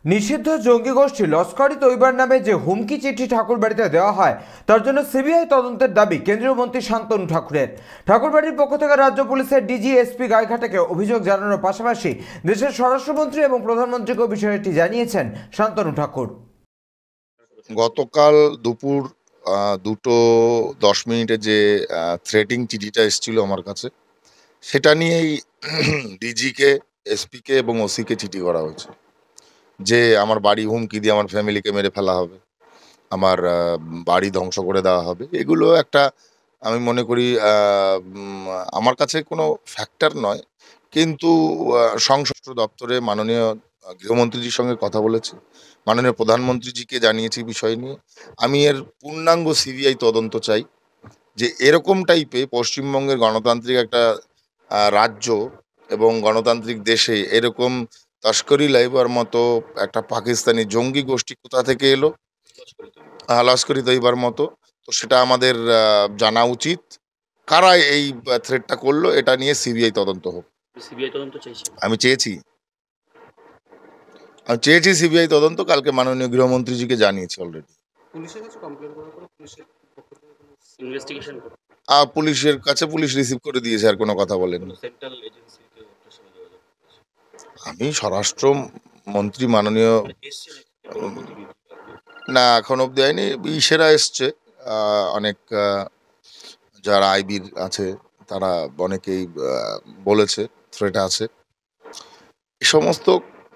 নিষিদ্ধ জঙ্গি গোষ্ঠী লস্কর-ই তৈবার নামে যে হুমকি চিঠি ঠাকুরবাড়িতে দেওয়া হয় তার জন্য সিবিআই তদন্তের দাবি কেন্দ্রীয় মন্ত্রী শান্তনু ঠাকুরের। ঠাকুরবাড়ির পক্ষ থেকে রাজ্য পুলিশের ডিজি এসপি গাইঘাটাকে অভিযোগ জানানোর পাশাপাশি দেশের স্বরাষ্ট্রমন্ত্রী এবং প্রধানমন্ত্রীকে বিষয়টি জানিয়েছেন শান্তনু ঠাকুর। গতকাল দুপুর 2:10 যে থ্রেটিং চিঠিটা এসেছিল আমার কাছে, সেটা নিয়েই ডিজিকে, এসপিকে এবং ওসিকে চিঠি করা হয়েছে যে আমার বাড়ি হুমকি দিয়ে আমার ফ্যামিলিকে মেরে ফেলা হবে, আমার বাড়ি ধ্বংস করে দেওয়া হবে। এগুলো একটা আমি মনে করি আমার কাছে কোনো ফ্যাক্টর নয়, কিন্তু সংশ্লিষ্ট দপ্তরে মাননীয় গৃহমন্ত্রীজির সঙ্গে কথা বলেছি, মাননীয় প্রধানমন্ত্রীজিকে জানিয়েছি বিষয় নিয়ে। আমি এর পূর্ণাঙ্গ সিবিআই তদন্ত চাই যে এরকম টাইপে পশ্চিমবঙ্গের গণতান্ত্রিক একটা রাজ্য এবং গণতান্ত্রিক দেশে এরকম তস্করি লাইবার মতো একটা পাকিস্তানি জঙ্গি গোষ্ঠী কোথা থেকে এলো, লস্করি তৈবার মতো। তো সেটা আমাদের জানা উচিত, কারা এই থ্রেটটা করলো, এটা নিয়ে সিবিআই তদন্ত হোক। আমি চেয়েছি সিবিআই তদন্ত। কালকে মাননীয় গৃহমন্ত্রীজিকে জানিয়েছি অলরেডি। পুলিশের কাছে পুলিশ রিসিভ করে দিয়েছে, আর কোনো কথা বলেননি। আমি স্বরাষ্ট্র মন্ত্রী মাননীয় না এখন অব্দি হয়নি, ইসেরা এসছে, অনেক যারা আইবির আছে তারা অনেকেই বলেছে থ্রেট আছে। এই সমস্ত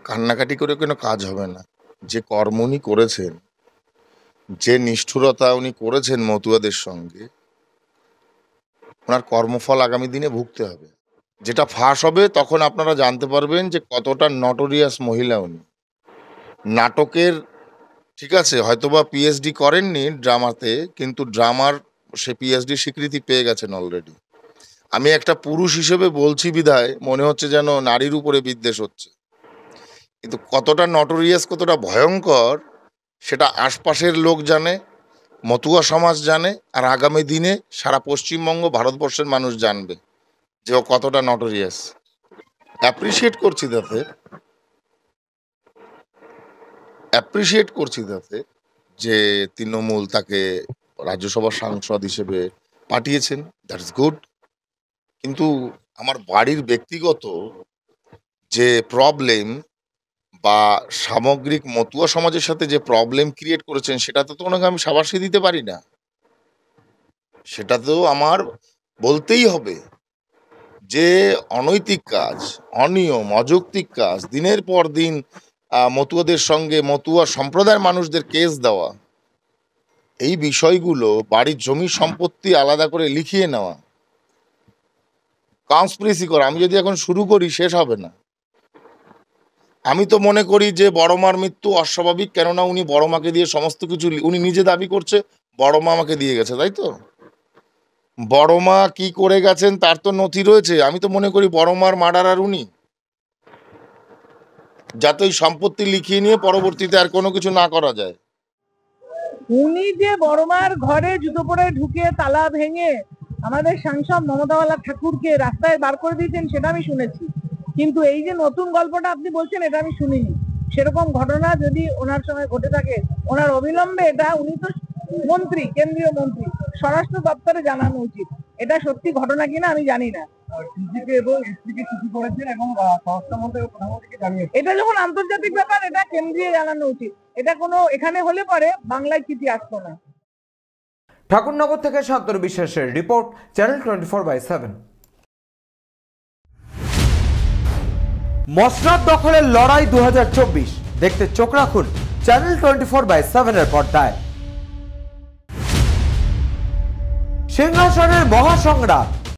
কান্নাকাটি করে কোনো কাজ হবে না। যে কর্ম উনি করেছেন, যে নিষ্ঠুরতা উনি করেছেন মতুয়াদের সঙ্গে, ওনার কর্মফল আগামী দিনে ভুগতে হবে। যেটা ফাঁস হবে তখন আপনারা জানতে পারবেন যে কতটা নটোরিয়াস মহিলা উনি। নাটকের ঠিক আছে, হয়তোবা পিএইচডি করেননি ড্রামাতে, কিন্তু ড্রামার সে পিএইচডি স্বীকৃতি পেয়ে গেছেন অলরেডি। আমি একটা পুরুষ হিসেবে বলছি বিধায় মনে হচ্ছে যেন নারীর উপরে বিদ্বেষ হচ্ছে, কিন্তু কতটা নটোরিয়াস, কতটা ভয়ঙ্কর সেটা আশপাশের লোক জানে, মতুয়া সমাজ জানে, আর আগামী দিনে সারা পশ্চিমবঙ্গ, ভারতবর্ষের মানুষ জানবে যে ও কতটা নটোরিয়াস। অ্যাপ্রিসিয়েট করছি তাতে যে তৃণমূল তাকে রাজ্যসভার সাংসদ হিসেবে পাঠিয়েছেন, দ্যাটস গুড। কিন্তু আমার বাড়ির ব্যক্তিগত যে প্রবলেম বা সামগ্রিক মতুয়া সমাজের সাথে যে প্রবলেম ক্রিয়েট করেছেন, সেটাতে তো ওনাকে আমি সাবাসী দিতে পারি না। সেটা তো আমার বলতেই হবে যে অনৈতিক কাজ, অনিয়ম, অযৌক্তিক কাজ, দিনের পর দিন মতুয়াদের সঙ্গে মতুয়া সম্প্রদায়ের মানুষদের কেস দেওয়া, এই বিষয়গুলো, বাড়ির জমি সম্পত্তি আলাদা করে লিখিয়ে নেওয়া, কনস্পিরেসি করা, আমি যদি এখন শুরু করি শেষ হবে না। আমি তো মনে করি যে বড় মার মৃত্যু অস্বাভাবিক, কেননা উনি বড় মাকে দিয়ে সমস্ত কিছু, উনি নিজে দাবি করছে বড় মা আমাকে দিয়ে গেছে, তাই তো? বড় মা কি করে গেছেন তার তো নথি রয়েছে। আমি তো মনে করি বড় মার মার্ডারার উনি, যাতে ওই সম্পত্তি লিখিয়ে নিয়ে পরবর্তীতে আর কোনো কিছু না করা যায়। উনি যে বড় মার ঘরে জুতো পরে ঢুকে তালা ভেঙে আমাদের সাংসদ মমতাওয়ালা ঠাকুরকে রাস্তায় বার করে দিয়েছেন সেটা আমি শুনেছি, কিন্তু এই যে নতুন গল্পটা আপনি বলছেন এটা আমি শুনিনি। সেরকম ঘটনা যদি ওনার সঙ্গে ঘটে থাকে, ওনার অবিলম্বে এটা, উনি তো মন্ত্রী, কেন্দ্রীয় মন্ত্রী, স্বরাষ্ট্র দপ্তরে জানানো উচিত এটা সত্যি ঘটনা কিনা আমি জানি না। এটা যখন আন্তর্জাতিক ব্যাপার, এটা কেন্দ্রীয় জানানো উচিত। এটা কোনো এখানে হলে পরে বাংলায় চিঠি আসতো না। ঠাকুরনগর থেকে শান্তনু বিশ্বাসের রিপোর্ট, চ্যানেল 24/7। মসনদ দখলের লড়াই 2024 দেখতে চোখ রাখুন চ্যানেল 24/7 এর পর্দায়। সিংহাসনের মহাসংগ্রাম